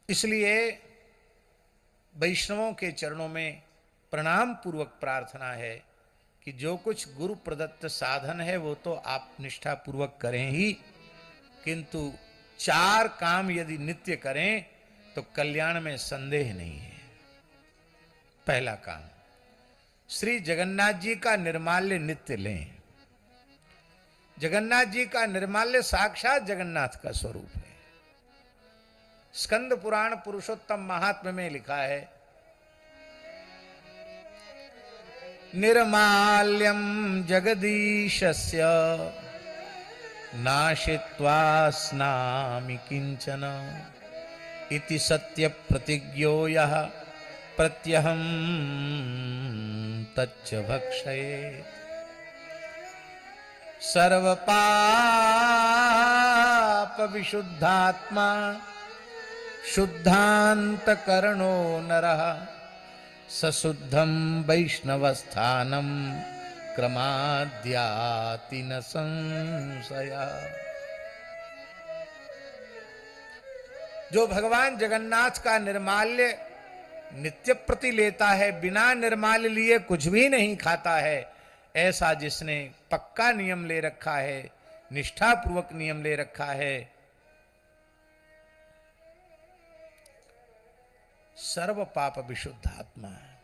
इसलिए वैष्णवों के चरणों में प्रणाम पूर्वक प्रार्थना है कि जो कुछ गुरु प्रदत्त साधन है वो तो आप निष्ठा पूर्वक करें ही, किंतु 4 काम यदि नित्य करें तो कल्याण में संदेह नहीं है। पहला काम, श्री जगन्नाथ जी का निर्माल्य नित्य लें। जगन्नाथ जी का निर्माल्य साक्षात जगन्नाथ का स्वरूप है। स्कंद पुराण पुरुषोत्तम महात्म्य में लिखा है, निर्माल्यम जगदीशस्य नाशित्वा स्नामि किंचन इति सत्य प्रतिज्ञो यः प्रत्यहं तच्च भक्षये। सर्व पाप विशुद्धात्मा शुद्धांतकरणो नरः सशुद्धं वैष्णवस्थानं क्रमाद्याति न संशया। जो भगवान जगन्नाथ का निर्माल्य नित्य प्रति लेता है, बिना निर्माल्य लिए कुछ भी नहीं खाता है, ऐसा जिसने पक्का नियम ले रखा है, निष्ठा पूर्वक नियम ले रखा है, सर्व पाप विशुद्धात्मा है।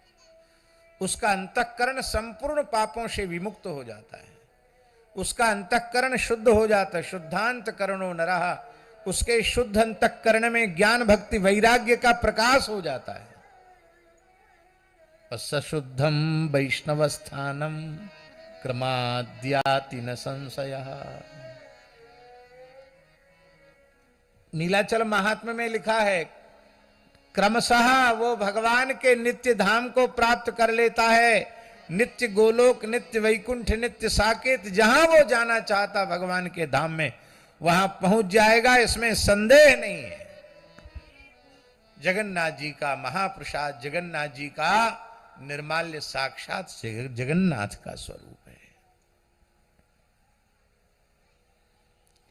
उसका अंतःकरण संपूर्ण पापों से विमुक्त हो जाता है, उसका अंतःकरण शुद्ध हो जाता है। शुद्धांत करणो नरः, उसके शुद्ध अंतःकरण में ज्ञान भक्ति वैराग्य का प्रकाश हो जाता है। सशुद्धम वैष्णवस्थानम क्रमाद्याति न संशयः। नीलाचल महात्म्य में लिखा है, क्रमशः वो भगवान के नित्य धाम को प्राप्त कर लेता है। नित्य गोलोक, नित्य वैकुंठ, नित्य साकेत, जहां वो जाना चाहता भगवान के धाम में वहां पहुंच जाएगा, इसमें संदेह नहीं है। जगन्नाथ जी का महाप्रसाद, जगन्नाथ जी का निर्माल्य साक्षात जगन्नाथ का स्वरूप है।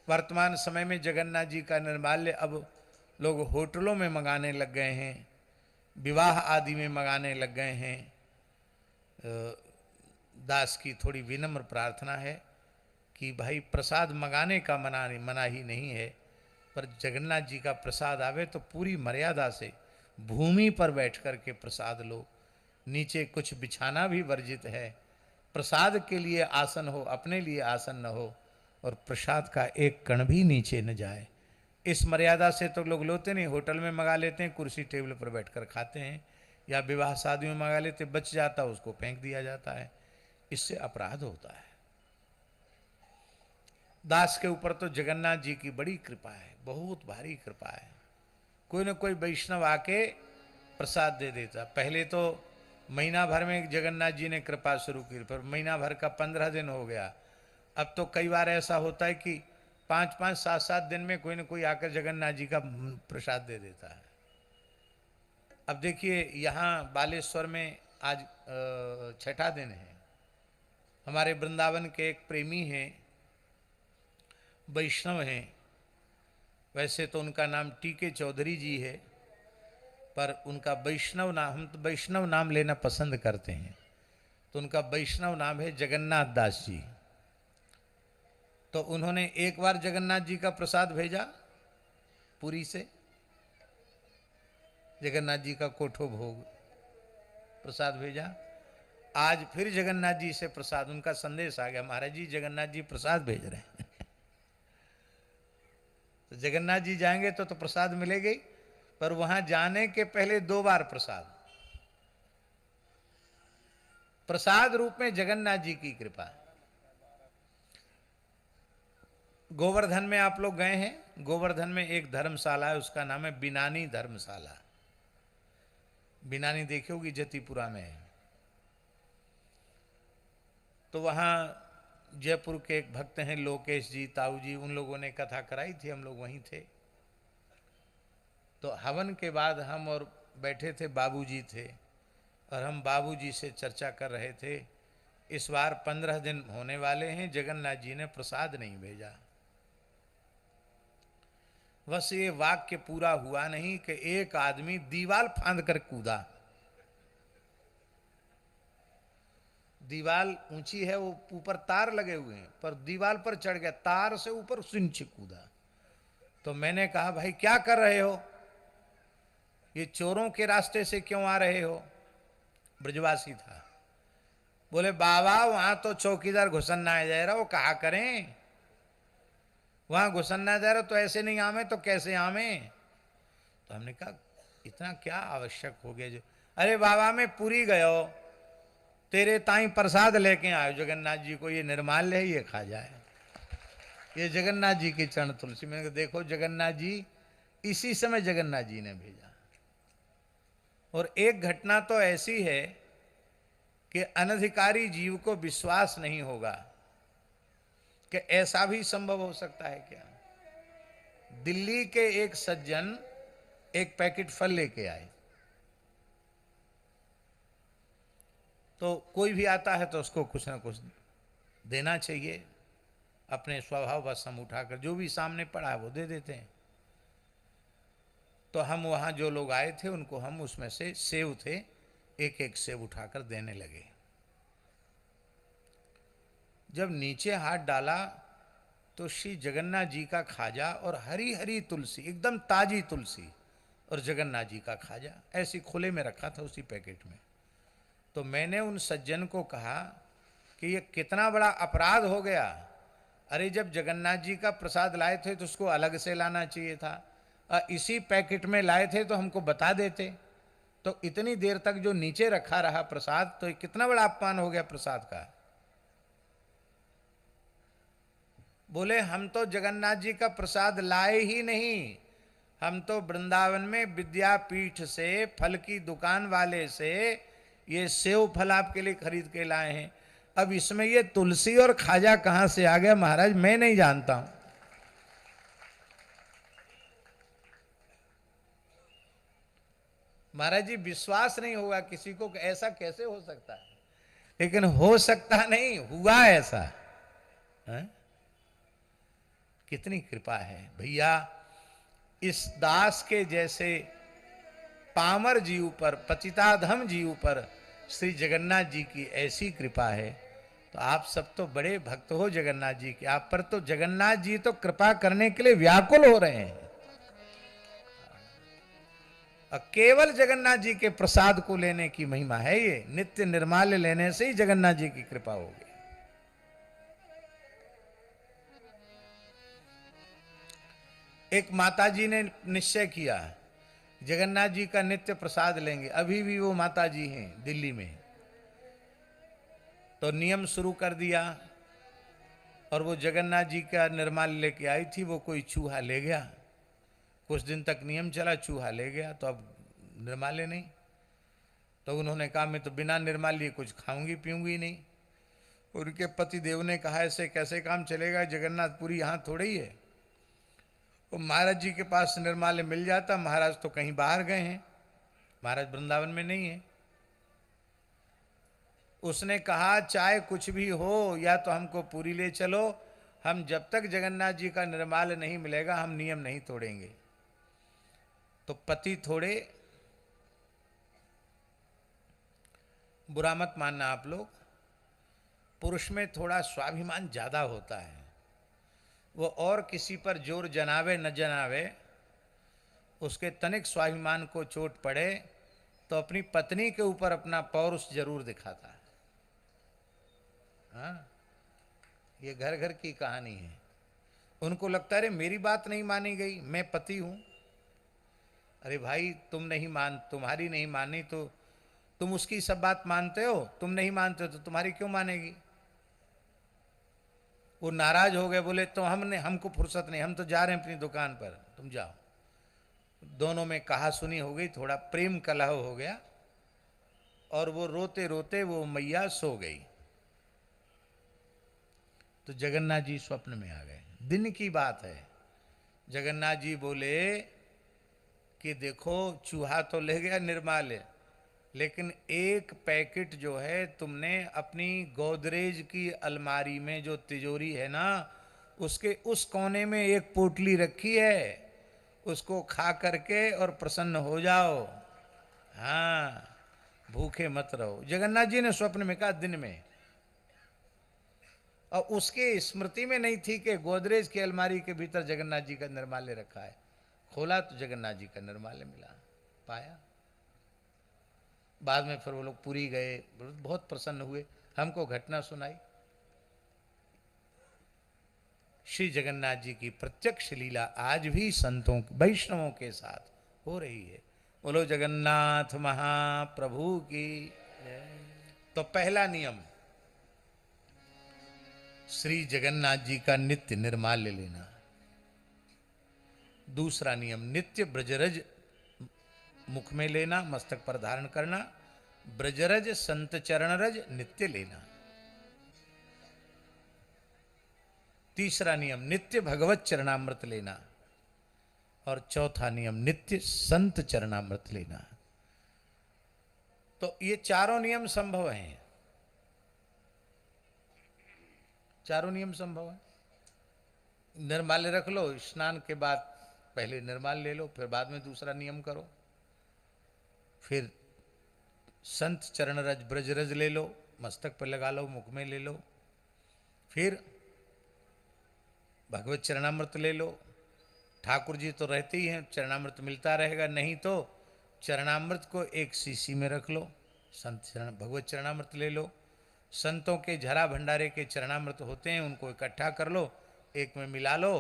वर्तमान समय में जगन्नाथ जी का निर्माल्य अब लोग होटलों में मंगाने लग गए हैं, विवाह आदि में मंगाने लग गए हैं। दास की थोड़ी विनम्र प्रार्थना है कि भाई प्रसाद मंगाने का मना ही नहीं है, पर जगन्नाथ जी का प्रसाद आवे तो पूरी मर्यादा से भूमि पर बैठ कर के प्रसाद लो। नीचे कुछ बिछाना भी वर्जित है। प्रसाद के लिए आसन हो, अपने लिए आसन न हो, और प्रसाद का एक कण भी नीचे न जाए। इस मर्यादा से तो लोग लोते नहीं, होटल में मंगा लेते हैं, कुर्सी टेबल पर बैठकर खाते हैं, या विवाह शादी में मंगा लेते, बच जाता उसको फेंक दिया जाता है। इससे अपराध होता है। दास के ऊपर तो जगन्नाथ जी की बड़ी कृपा है, बहुत भारी कृपा है। कोई न कोई वैष्णव आके प्रसाद दे देता। पहले तो महीना भर में जगन्नाथ जी ने कृपा शुरू की, पर महीना भर का 15 दिन हो गया। अब तो कई बार ऐसा होता है कि 5-5, 7-7 दिन में कोई न कोई आकर जगन्नाथ जी का प्रसाद दे देता है। अब देखिए, यहाँ बालेश्वर में आज 6ठा दिन है। हमारे वृंदावन के एक प्रेमी हैं, वैष्णव हैं। वैसे तो उनका नाम टीके चौधरी जी है, पर उनका वैष्णव नाम, हम तो वैष्णव नाम लेना पसंद करते हैं, तो उनका वैष्णव नाम है जगन्नाथ दास जी। तो उन्होंने एक बार जगन्नाथ जी का प्रसाद भेजा पुरी से, जगन्नाथ जी का कोठो भोग प्रसाद भेजा। आज फिर जगन्नाथ जी से प्रसाद, उनका संदेश आ गया, महाराज जी जगन्नाथ जी प्रसाद भेज रहे हैं। तो जगन्नाथ जी जाएंगे तो प्रसाद मिलेगा ही, पर वहां जाने के पहले 2 बार प्रसाद रूप में जगन्नाथ जी की कृपा। गोवर्धन में आप लोग गए हैं? गोवर्धन में एक धर्मशाला है, उसका नाम है बिनानी धर्मशाला। बिनानी देखी होगी, जतीपुरा में है। तो वहाँ जयपुर के एक भक्त हैं लोकेश जी, ताऊ जी, उन लोगों ने कथा कराई थी, हम लोग वहीं थे। तो हवन के बाद हम और बैठे थे, बाबूजी थे, और हम बाबूजी से चर्चा कर रहे थे, इस बार 15 दिन होने वाले हैं, जगन्नाथ जी ने प्रसाद नहीं भेजा। बस ये वाक्य पूरा हुआ नहीं कि एक आदमी दीवार फांद कर कूदा। दीवार ऊंची है, वो ऊपर तार लगे हुए हैं, पर दीवार पर चढ़ गया, तार से ऊपर नीचे कूदा। तो मैंने कहा भाई क्या कर रहे हो, ये चोरों के रास्ते से क्यों आ रहे हो? ब्रजवासी था। बोले बाबा वहां तो चौकीदार घुसन्ना है जा रहा, वो कहा करें वहां घुसन्ना जा रहा, तो ऐसे नहीं आवे तो कैसे आवे? तो हमने कहा इतना क्या आवश्यक हो गया जो, अरे बाबा मैं पूरी गयो, तेरे ताई प्रसाद लेके आयो जगन्नाथ जी को, ये निर्माल्य है, ये खा जाए, ये जगन्नाथ जी की चरण तुलसी। मैंने कहा देखो जगन्नाथ जी, इसी समय जगन्नाथ जी ने भेजा। और एक घटना तो ऐसी है कि अनधिकारी जीव को विश्वास नहीं होगा कि ऐसा भी संभव हो सकता है क्या। दिल्ली के एक सज्जन एक पैकेट फल लेके आए, तो कोई भी आता है तो उसको कुछ ना कुछ देना चाहिए, अपने स्वभाव बस हम उठाकर जो भी सामने पड़ा है वो दे देते हैं। तो हम वहाँ जो लोग आए थे उनको हम उसमें से सेव थे, एक एक सेव उठाकर देने लगे। जब नीचे हाथ डाला तो श्री जगन्नाथ जी का खाजा और हरी हरी तुलसी, एकदम ताजी तुलसी, और जगन्नाथ जी का खाजा ऐसी खुले में रखा था उसी पैकेट में। तो मैंने उन सज्जन को कहा कि ये कितना बड़ा अपराध हो गया। अरे जब जगन्नाथ जी का प्रसाद लाए थे तो उसको अलग से लाना चाहिए था, इसी पैकेट में लाए थे तो हमको बता देते। तो इतनी देर तक जो नीचे रखा रहा प्रसाद, तो कितना बड़ा अपमान हो गया प्रसाद का। बोले हम तो जगन्नाथ जी का प्रसाद लाए ही नहीं, हम तो वृंदावन में विद्यापीठ से फल की दुकान वाले से ये सेव फल आपके लिए खरीद के लाए हैं। अब इसमें ये तुलसी और खाजा कहां से आ गया महाराज, मैं नहीं जानता हूं। महाराज जी विश्वास नहीं होगा किसी को कि ऐसा कैसे हो सकता है, लेकिन हो सकता नहीं, हुआ ऐसा है? कितनी कृपा है भैया इस दास के जैसे पामर जीव पर, पतिताधम जीव पर श्री जगन्नाथ जी की ऐसी कृपा है। तो आप सब तो बड़े भक्त हो जगन्नाथ जी के, आप पर तो जगन्नाथ जी तो कृपा करने के लिए व्याकुल हो रहे हैं। केवल जगन्नाथ जी के प्रसाद को लेने की महिमा है, ये नित्य निर्माल्य लेने से ही जगन्नाथ जी की कृपा होगी। एक माता जी ने निश्चय किया जगन्नाथ जी का नित्य प्रसाद लेंगे, अभी भी वो माता जी हैं दिल्ली में। तो नियम शुरू कर दिया, और वो जगन्नाथ जी का निर्माल्य लेके आई थी, वो कोई चूहा ले गया। कुछ दिन तक नियम चला, चूहा ले गया, तो अब निर्माल्य नहीं। तो उन्होंने कहा मैं तो बिना निर्माल्य कुछ खाऊंगी पीऊंगी नहीं। उनके पति देव ने कहा ऐसे कैसे काम चलेगा, जगन्नाथपुरी यहाँ थोड़े ही है। तो महाराज जी के पास निर्माल्य मिल जाता, महाराज तो कहीं बाहर गए हैं, महाराज वृंदावन में नहीं है। उसने कहा चाहे कुछ भी हो या तो हमको पूरी ले चलो, हम जब तक जगन्नाथ जी का निर्माल्य नहीं मिलेगा हम नियम नहीं तोड़ेंगे। तो पति थोड़े, बुरा मत मानना आप लोग, पुरुष में थोड़ा स्वाभिमान ज्यादा होता है। वो और किसी पर जोर जनावे न जनावे, उसके तनिक स्वाभिमान को चोट पड़े तो अपनी पत्नी के ऊपर अपना पौरुष जरूर दिखाता है। हाँ, ये घर घर की कहानी है। उनको लगता है अरे मेरी बात नहीं मानी गई, मैं पति हूं। अरे भाई तुम नहीं मान, तुम्हारी नहीं मानी तो तुम उसकी सब बात मानते हो, तुम नहीं मानते हो तो तुम्हारी क्यों मानेगी। वो नाराज हो गए, बोले तो हमको फुर्सत नहीं, हम तो जा रहे हैं अपनी दुकान पर, तुम जाओ। दोनों में कहा सुनी हो गई, थोड़ा प्रेम कलह हो गया, और वो रोते रोते वो मैया सो गई। तो जगन्नाथ जी स्वप्न में आ गए, दिन की बात है। जगन्नाथ जी बोले कि देखो चूहा तो ले गया निर्माल्य, लेकिन एक पैकेट जो है तुमने अपनी गोदरेज की अलमारी में जो तिजोरी है ना, उसके उस कोने में एक पोटली रखी है, उसको खा करके और प्रसन्न हो जाओ। हाँ, भूखे मत रहो। जगन्नाथ जी ने स्वप्न में कहा, दिन में। और उसके स्मृति में नहीं थी कि गोदरेज की अलमारी के भीतर जगन्नाथ जी का निर्माल्य रखा है। खोला तो जगन्नाथ जी का निर्माल्य मिला, पाया। बाद में फिर वो लोग पुरी गए, बहुत प्रसन्न हुए, हमको घटना सुनाई। श्री जगन्नाथ जी की प्रत्यक्ष लीला आज भी संतों वैष्णवों के साथ हो रही है। बोलो जगन्नाथ महाप्रभु की। तो पहला नियम, श्री जगन्नाथ जी का नित्य निर्माल्य लेना। दूसरा नियम, नित्य ब्रजरज मुख में लेना, मस्तक पर धारण करना। ब्रजरज संत चरणरज नित्य लेना। तीसरा नियम, नित्य भगवत चरणामृत लेना। और चौथा नियम, नित्य संत चरणामृत लेना। तो ये चारों नियम संभव हैं। चारों नियम संभव है। निर्माल्य रख लो, स्नान के बाद पहले निर्माल्य ले लो, फिर बाद में दूसरा नियम करो। फिर संत चरणरज ब्रजरज ले लो, मस्तक पर लगा लो, मुख में ले लो। फिर भगवत चरणामृत ले लो। ठाकुर जी तो रहते ही हैं, चरणामृत मिलता रहेगा। नहीं तो चरणामृत को एक शीशी में रख लो, संत भगवत चरणामृत ले लो। संतों के झरा भंडारे के चरणामृत होते हैं, उनको इकट्ठा कर लो, एक में मिला लो,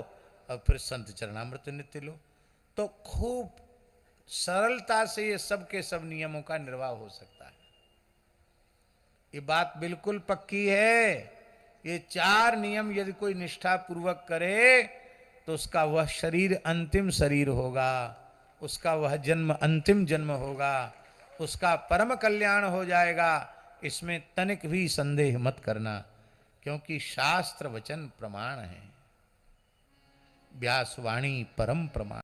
और फिर संत चरणामृत नित्य लो। तो खूब सरलता से ये सब के सब नियमों का निर्वाह हो सकता है। ये बात बिल्कुल पक्की है। ये चार नियम यदि कोई निष्ठा पूर्वक करे तो उसका वह शरीर अंतिम शरीर होगा, उसका वह जन्म अंतिम जन्म होगा, उसका परम कल्याण हो जाएगा। इसमें तनिक भी संदेह मत करना, क्योंकि शास्त्र वचन प्रमाण है। व्यासवाणी परम प्रमाण।